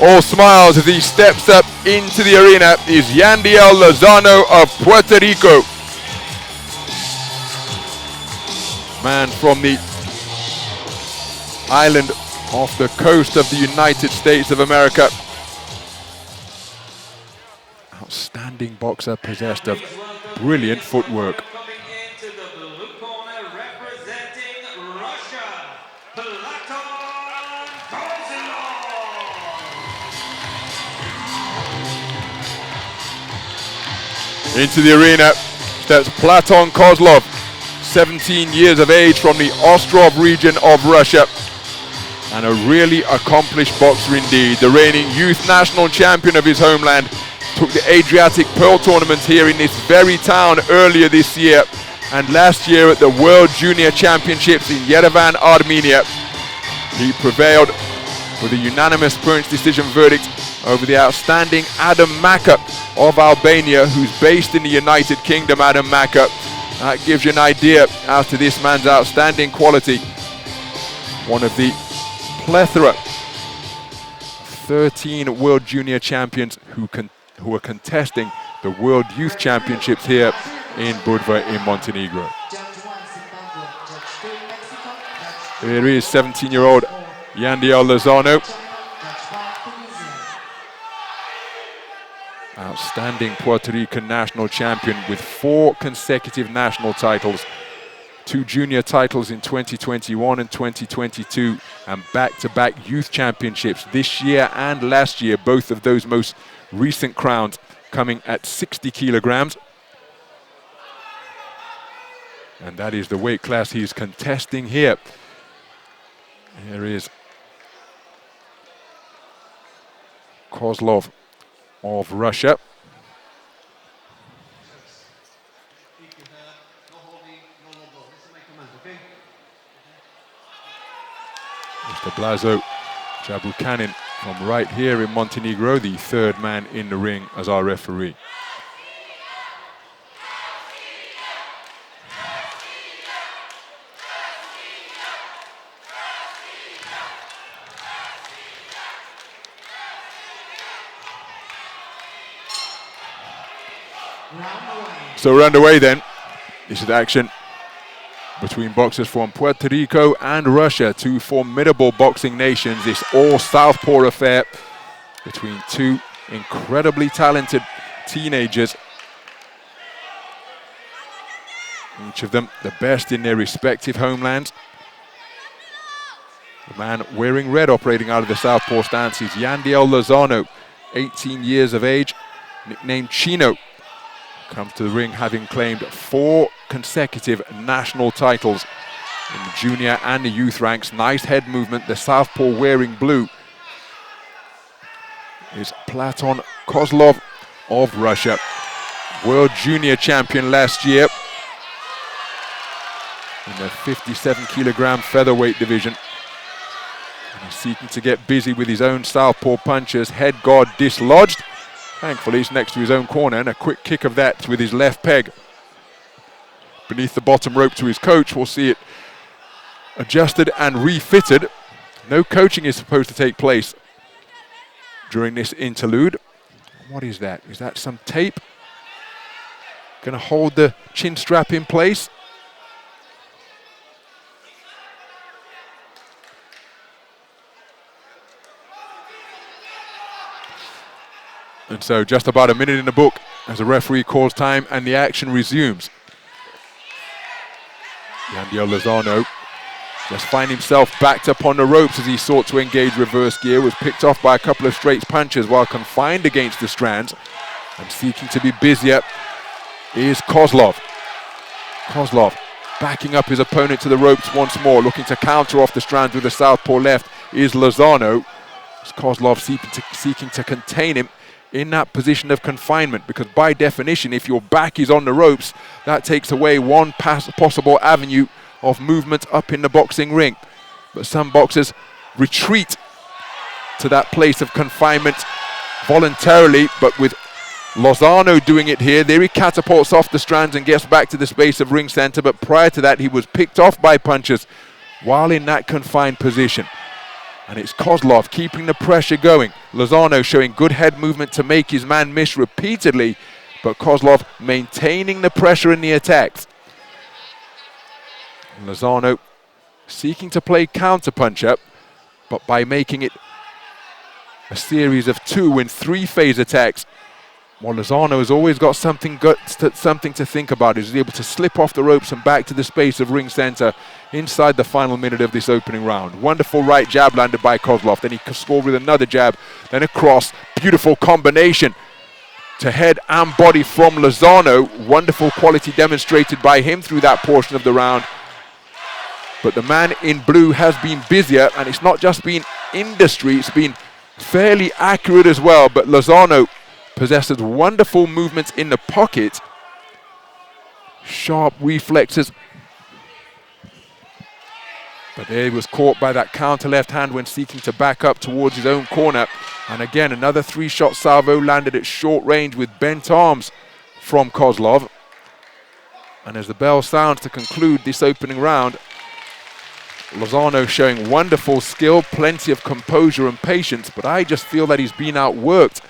All smiles as he steps up into the arena is Yandiel Lozano of Puerto Rico. Man from the island off the coast of the United States of America. Outstanding boxer, possessed of brilliant footwork. Coming into the blue corner, representing Russia, Platon Kozlov. Into the arena steps Platon Kozlov, 17 years of age, from the Ostrov region of Russia, and a really accomplished boxer indeed. The reigning youth national champion of his homeland took the Adriatic Pearl tournament here in this very town earlier this year, and last year at the World Junior Championships in Yerevan, Armenia. He prevailed with a unanimous points decision verdict over the outstanding Adam Maka of Albania, who's based in the United Kingdom. Adam Maka, that gives you an idea as to this man's outstanding quality. One of the plethora of 13 World Junior Champions who are contesting the World Youth Championships here in Budva in Montenegro. Here is 17-year-old Yandiel Lozano. Outstanding Puerto Rican national champion with 4 consecutive national titles, 2 junior titles in 2021 and 2022, and back-to-back youth championships this year and last year, both of those most recent crowns coming at 60 kilograms. And that is the weight class he's contesting here. Here is Kozlov of Russia. Mr. Blazo Jabukanin from right here in Montenegro, the 3rd man in the ring as our referee. So we're underway then. This is action between boxers from Puerto Rico and Russia, 2 formidable boxing nations. This all southpaw affair between 2 incredibly talented teenagers. Each of them the best in their respective homelands. The man wearing red operating out of the southpaw stance is Yandiel Lozano, 18 years of age, nicknamed Chino. Comes to the ring having claimed 4 consecutive national titles in the junior and the youth ranks. Nice head movement. The southpaw wearing blue is Platon Kozlov of Russia, World Junior Champion last year in the 57 kilogram featherweight division. And he's seeking to get busy with his own southpaw punches. Head guard dislodged. Thankfully, he's next to his own corner, and a quick kick of that with his left peg beneath the bottom rope to his coach. We'll see it adjusted and refitted. No coaching is supposed to take place during this interlude. What is that? Is that some tape? Gonna hold the chin strap in place. And so just about a minute in the book as the referee calls time and the action resumes. Yandiel Lozano just find himself backed up on the ropes as he sought to engage reverse gear, was picked off by a couple of straight punches while confined against the strands, and seeking to be busier is Kozlov. Kozlov backing up his opponent to the ropes once more, looking to counter off the strands with the southpaw left is Lozano. As Kozlov seeking to contain him in that position of confinement, because by definition, if your back is on the ropes, that takes away one possible avenue of movement up in the boxing ring. But some boxers retreat to that place of confinement voluntarily, but with Lozano doing it here, there he catapults off the strands and gets back to the space of ring center, but prior to that he was picked off by punches while in that confined position. And it's Kozlov keeping the pressure going. Lozano showing good head movement to make his man miss repeatedly, but Kozlov maintaining the pressure in the attacks. Lozano seeking to play counter-puncher, but by making it a series of 2 and 3 phase attacks. Well, Lozano has always got something to think about. He's able to slip off the ropes and back to the space of ring center inside the final minute of this opening round. Wonderful right jab landed by Kozlov. Then he scored with another jab, then a cross. Beautiful combination to head and body from Lozano. Wonderful quality demonstrated by him through that portion of the round. But the man in blue has been busier, and it's not just been industry, it's been fairly accurate as well. But Lozano possesses wonderful movements in the pocket, sharp reflexes. But there he was caught by that counter left hand when seeking to back up towards his own corner. And again, another 3-shot salvo landed at short range with bent arms from Kozlov. And as the bell sounds to conclude this opening round, Lozano showing wonderful skill, plenty of composure and patience, but I just feel that he's been outworked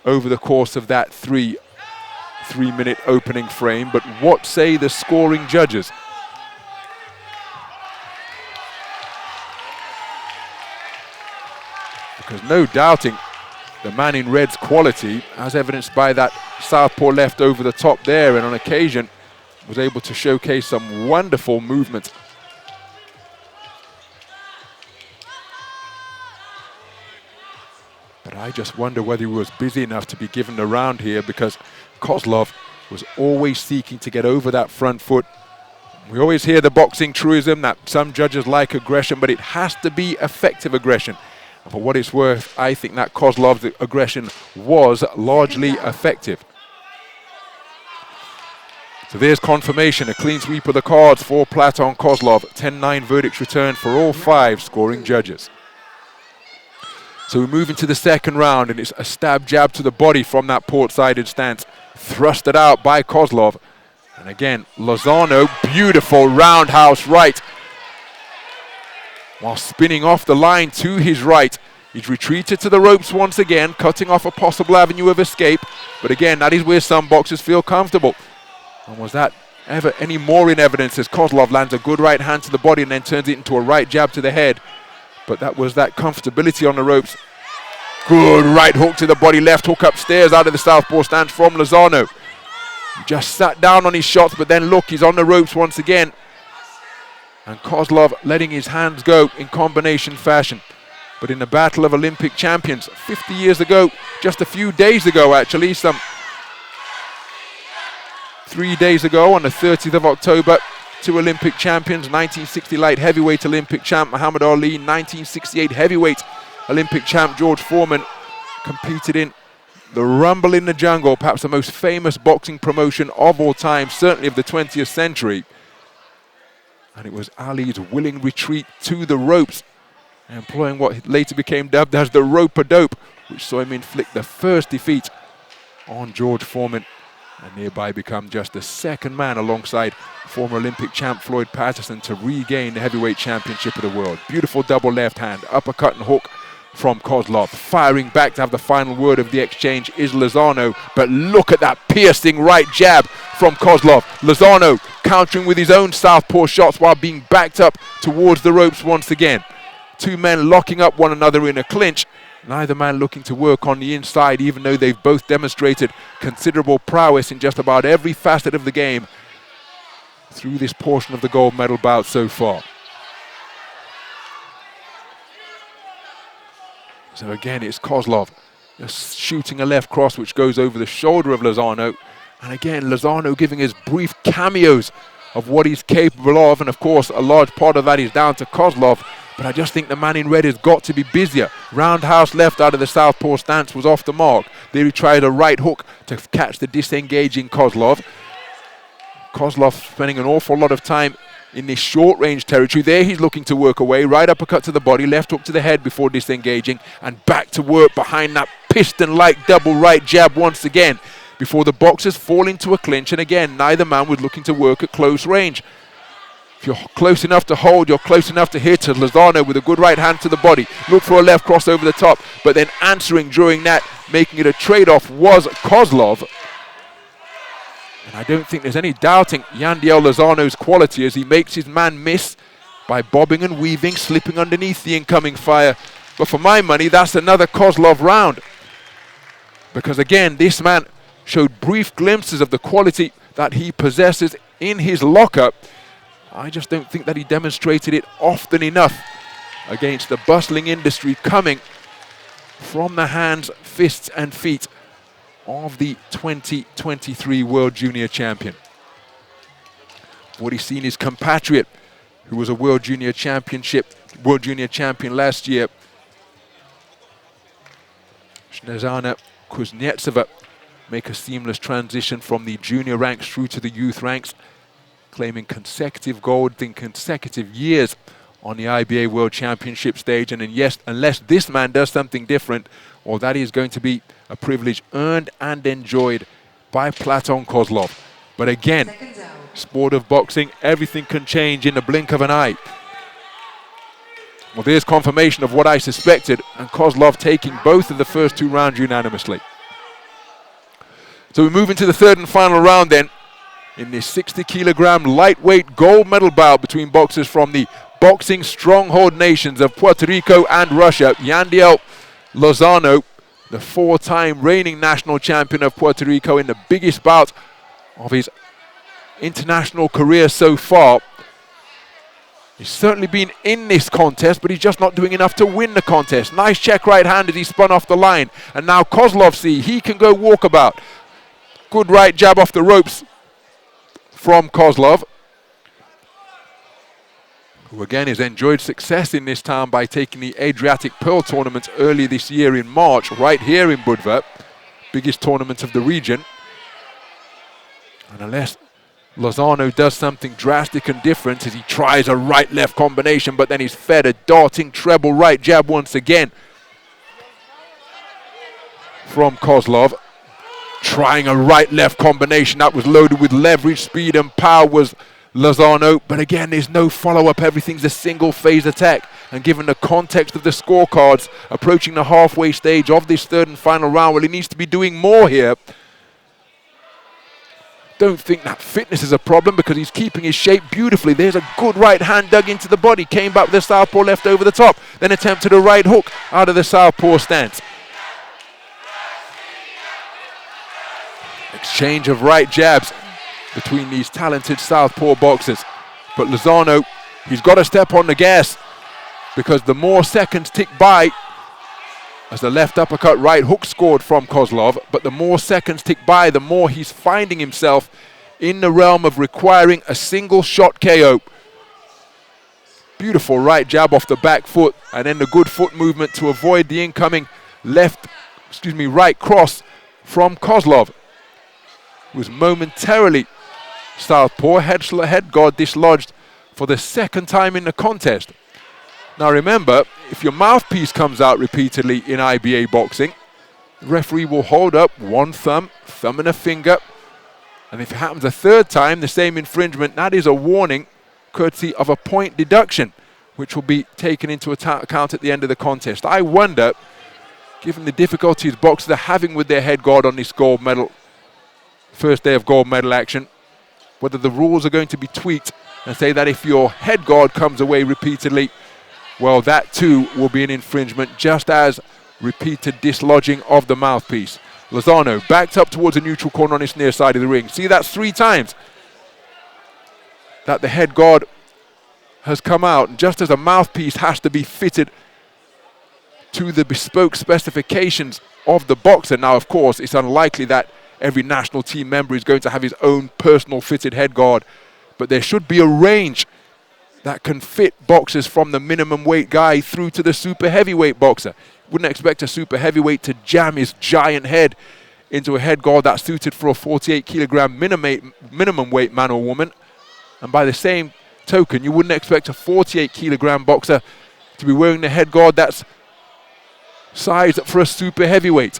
over the course of that three-minute opening frame. But what say the scoring judges? Because no doubting the man in red's quality, as evidenced by that southpaw left over the top there, and on occasion was able to showcase some wonderful movement. But I just wonder whether he was busy enough to be given the round here, because Kozlov was always seeking to get over that front foot. We always hear the boxing truism that some judges like aggression, but it has to be effective aggression. And for what it's worth, I think that Kozlov's aggression was largely effective. So there's confirmation, a clean sweep of the cards for Platon Kozlov. 10-9 verdicts returned for all 5 scoring judges. So we move into the second round, and it's a stab jab to the body from that port-sided stance. Thrusted out by Kozlov. And again, Lozano, beautiful roundhouse right. While spinning off the line to his right, he's retreated to the ropes once again, cutting off a possible avenue of escape. But again, that is where some boxers feel comfortable. And was that ever any more in evidence as Kozlov lands a good right hand to the body and then turns it into a right jab to the head. But that was that comfortability on the ropes. Good right hook to the body, left hook upstairs out of the southpaw stance from Lozano. He just sat down on his shots, but then look, he's on the ropes once again. And Kozlov letting his hands go in combination fashion. But in the battle of Olympic champions, 50 years ago, just a few days ago actually, some 3 days ago on the 30th of October, 2 Olympic champions, 1960 light heavyweight Olympic champ Muhammad Ali, 1968 heavyweight Olympic champ George Foreman competed in the Rumble in the Jungle, perhaps the most famous boxing promotion of all time, certainly of the 20th century. And it was Ali's willing retreat to the ropes, employing what later became dubbed as the rope-a-dope, which saw him inflict the first defeat on George Foreman, and nearby become just the second man alongside former Olympic champ Floyd Patterson to regain the heavyweight championship of the world. Beautiful double left hand, uppercut and hook from Kozlov. Firing back to have the final word of the exchange is Lozano, but look at that piercing right jab from Kozlov. Lozano countering with his own southpaw shots while being backed up towards the ropes once again. 2 men locking up one another in a clinch. Neither man looking to work on the inside, even though they've both demonstrated considerable prowess in just about every facet of the game through this portion of the gold medal bout so far. So again, it's Kozlov just shooting a left cross which goes over the shoulder of Lozano. And again, Lozano giving us brief cameos of what he's capable of. And of course, a large part of that is down to Kozlov. But I just think the man in red has got to be busier. Roundhouse left out of the southpaw stance was off the mark. There he tried a right hook to catch the disengaging Kozlov. Kozlov spending an awful lot of time in this short range territory. There he's looking to work away. Right uppercut to the body, left hook to the head before disengaging. And back to work behind that piston-like double right jab once again, before the boxers fall into a clinch. And again, neither man was looking to work at close range. If you're close enough to hold, you're close enough to hit. Lozano with a good right hand to the body. Look for a left cross over the top, but then answering during that, making it a trade-off, was Kozlov. And I don't think there's any doubting Yandiel Lozano's quality as he makes his man miss by bobbing and weaving, slipping underneath the incoming fire. But for my money, that's another Kozlov round. Because again, this man showed brief glimpses of the quality that he possesses in his locker. I just don't think that he demonstrated it often enough against the bustling industry coming from the hands, fists and feet of the 2023 World Junior Champion. We've already seen his compatriot, who was a World Junior Champion last year, Snezhana Kuznetsova, make a seamless transition from the junior ranks through to the youth ranks, claiming consecutive gold in consecutive years on the IBA World Championship stage. And then yes, unless this man does something different, well, that is going to be a privilege earned and enjoyed by Platon Kozlov. But again, sport of boxing, everything can change in the blink of an eye. Well, there's confirmation of what I suspected, and Kozlov taking both of the first two rounds unanimously. So we move into the third and final round then, in this 60-kilogram lightweight gold medal bout between boxers from the boxing stronghold nations of Puerto Rico and Russia. Yandiel Lozano, the four-time reigning national champion of Puerto Rico, in the biggest bout of his international career so far. He's certainly been in this contest, but he's just not doing enough to win the contest. Nice check right hand as he spun off the line. And now Kozlov, see, he can go walkabout. Good right jab off the ropes from Kozlov, who again has enjoyed success in this town by taking the Adriatic Pearl tournament earlier this year in March, right here in Budva, biggest tournament of the region. And unless Lozano does something drastic and different as he tries a right-left combination, but then he's fed a darting treble right jab once again from Kozlov. Trying a right-left combination that was loaded with leverage, speed and power was Lozano, but again there's no follow-up, everything's a single phase attack. And given the context of the scorecards approaching the halfway stage of this third and final round, well, he needs to be doing more here. Don't think that fitness is a problem because he's keeping his shape beautifully. There's a good right hand dug into the body, came back with the southpaw left over the top, then attempted a right hook out of the southpaw stance. Exchange of right jabs between these talented southpaw boxers. But Lozano, he's got to step on the gas because the more seconds tick by, as the left uppercut right hook scored from Kozlov, but the more seconds tick by, the more he's finding himself in the realm of requiring a single shot KO. Beautiful right jab off the back foot, and then the good foot movement to avoid the incoming right cross from Kozlov. Was momentarily southpaw, head guard dislodged for the second time in the contest. Now remember, if your mouthpiece comes out repeatedly in IBA boxing, the referee will hold up one thumb and a finger, and if it happens a third time, the same infringement, that is a warning courtesy of a point deduction, which will be taken into account at the end of the contest. I wonder, given the difficulties boxers are having with their head guard on this gold medal, first day of gold medal action, whether the rules are going to be tweaked and say that if your head guard comes away repeatedly, well, that too will be an infringement, just as repeated dislodging of the mouthpiece. Lozano backed up towards the neutral corner on his near side of the ring. See, that's 3 times that the head guard has come out, and just as a mouthpiece has to be fitted to the bespoke specifications of the boxer. Now, of course, it's unlikely that every national team member is going to have his own personal fitted head guard, but there should be a range that can fit boxers from the minimum weight guy through to the super heavyweight boxer. Wouldn't expect a super heavyweight to jam his giant head into a head guard that's suited for a 48-kilogram minimum weight man or woman. And by the same token, you wouldn't expect a 48-kilogram boxer to be wearing the head guard that's sized for a super heavyweight.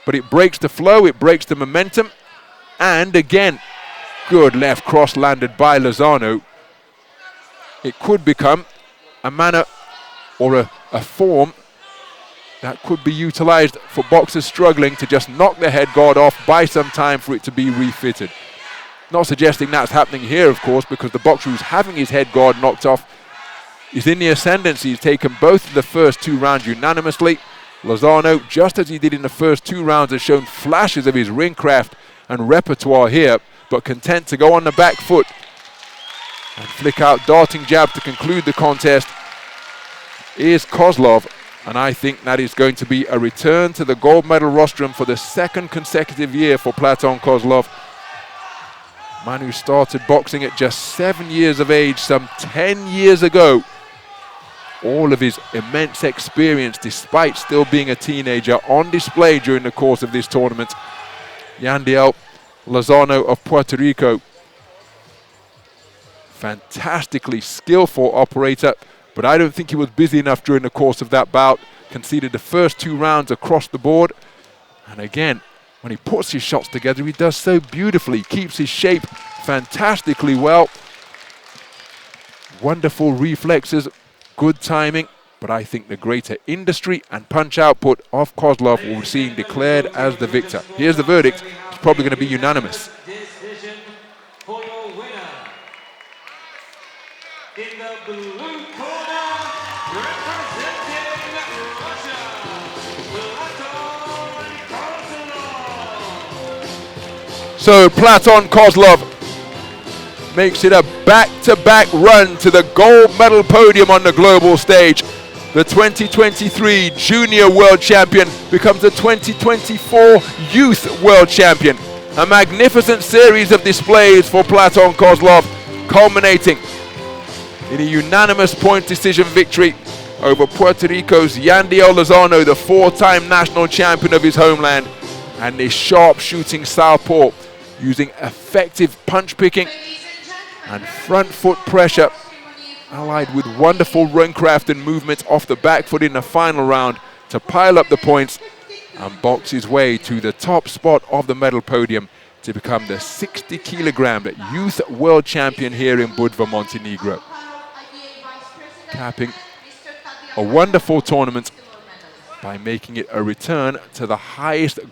But it breaks the flow, it breaks the momentum, and again, Good left cross landed by Lozano. It could become a manner or a form that could be utilized for boxers struggling to just knock the head guard off, buy some time for it to be refitted. Not suggesting that's happening here, of course, because the boxer who's having his head guard knocked off is in the ascendancy. He's taken both of the first 2 rounds unanimously. Lozano, just as he did in the first 2 rounds, has shown flashes of his ring craft and repertoire here, but content to go on the back foot and flick out darting jab to conclude the contest is Kozlov. And I think that is going to be a return to the gold medal rostrum for the 2nd consecutive year for Platon Kozlov. Man who started boxing at just 7 years of age, some 10 years ago. All of his immense experience, despite still being a teenager, on display during the course of this tournament. Yandiel Lozano of Puerto Rico. Fantastically skillful operator, but I don't think he was busy enough during the course of that bout. Conceded the first 2 rounds across the board. And again, when he puts his shots together, he does so beautifully. Keeps his shape fantastically well. Wonderful reflexes, good timing. But I think the greater industry and punch output of Kozlov will be seen declared as the victor. Here's the verdict. It's probably going to be unanimous. Decision for your winner. In the blue corner, representing Russia, Platon Kozlov. So Platon Kozlov makes it a back-to-back run to the gold medal podium on the global stage. The 2023 Junior World Champion becomes the 2024 Youth World Champion. A magnificent series of displays for Platon Kozlov, culminating in a unanimous point decision victory over Puerto Rico's Yandiel Lozano, the 4-time national champion of his homeland, and this sharp-shooting southpaw using effective punch-picking and front foot pressure, allied with wonderful run craft and movement off the back foot in the final round to pile up the points and box his way to the top spot of the medal podium to become the 60-kilogram youth world champion here in Budva, Montenegro. Capping a wonderful tournament by making it a return to the highest gold